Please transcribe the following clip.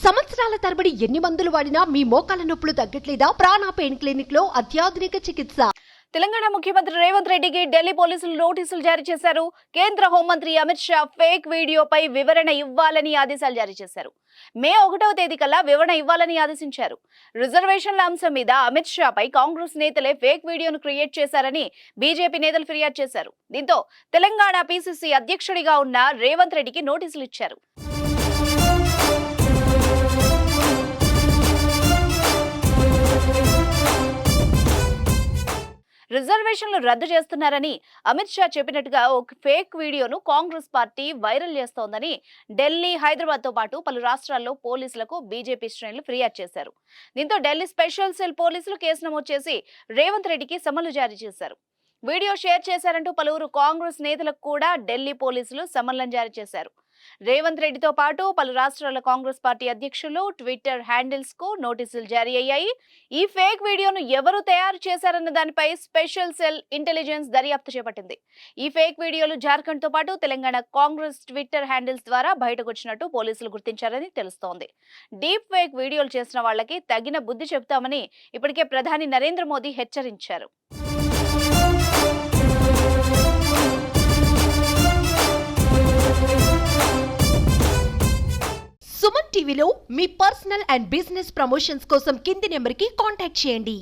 సంవత్సరాల తరబడి ఎన్ని మందులు వాడినా మీ మోకాల నొప్పులు తగ్గట్లేదా? ప్రాణ పెయిన్ క్లినిక్ లో అత్యాధునిక చికిత్స. తెలంగాణ ముఖ్యమంత్రి రేవంత్ రెడ్డికి ఢిల్లీ పోలీసులు నోటీసులు జారీ చేశారు. కేంద్ర హోంమంత్రి అమిత్ షా ఫేక్ వీడియోపై వివరణ ఇవ్వాలని ఆదేశాలు జారీ చేశారు. మే 1వ తేదీ కల్లా వివరణ ఇవ్వాలని ఆదేశించారు. రిజర్వేషన్ల అంశం మీద అమిత్ షాపై కాంగ్రెస్ నేతలే ఫేక్ వీడియోను క్రియేట్ చేశారని బీజేపీ నేతలు ఫిర్యాదు చేశారు. దీంతో తెలంగాణ పీసీసీ అధ్యక్షుడిగా ఉన్న రేవంత్ రెడ్డికి నోటీసులు ఇచ్చారు. రిజర్వేషన్లు రద్దు చేస్తున్నారని అమిత్ షా చెప్పినట్టుగా ఒక ఫేక్ వీడియోను కాంగ్రెస్ పార్టీ వైరల్ చేస్తోందని ఢిల్లీ, హైదరాబాద్ తో పాటు పలు రాష్ట్రాల్లో పోలీసులకు బీజేపీ శ్రేణులు ఫిర్యాదు చేశారు. దీంతో ఢిల్లీ స్పెషల్ సెల్ పోలీసులు కేసు నమోదు చేసి రేవంత్ రెడ్డికి సమన్లు జారీ చేశారు. వీడియో షేర్ చేశారంటూ పలువురు కాంగ్రెస్ నేతలకు కూడా ఢిల్లీ పోలీసులు సమన్లను జారీ చేశారు. రేవంత్ రెడ్డితో పాటు పలు రాష్ట్రాల కాంగ్రెస్ పార్టీ అధ్యక్షులు ట్విట్టర్ హ్యాండిల్స్ కు నోటీసులు జారీ అయ్యాయి. ఈ ఫేక్ వీడియోను ఎవరు తయారు చేశారన్న దానిపై స్పెషల్ సెల్ ఇంటెలిజెన్స్ దర్యాప్తు చేపట్టింది. ఈ ఫేక్ వీడియోలు జార్ఖండ్ తో పాటు తెలంగాణ కాంగ్రెస్ ట్విట్టర్ హ్యాండిల్స్ ద్వారా బయటకు వచ్చినట్టు పోలీసులు గుర్తించారని తెలుస్తోంది. డీప్ ఫేక్ వీడియోలు చేసిన వాళ్ళకి తగిన బుద్ధి చెబుతామని ఇప్పటికే ప్రధాని నరేంద్ర మోదీ హెచ్చరించారు. సుమన్ టీవీలో మీ పర్సనల్ అండ్ బిజినెస్ ప్రమోషన్స్ కోసం కింది నెంబర్కి కాంటాక్ట్ చేయండి.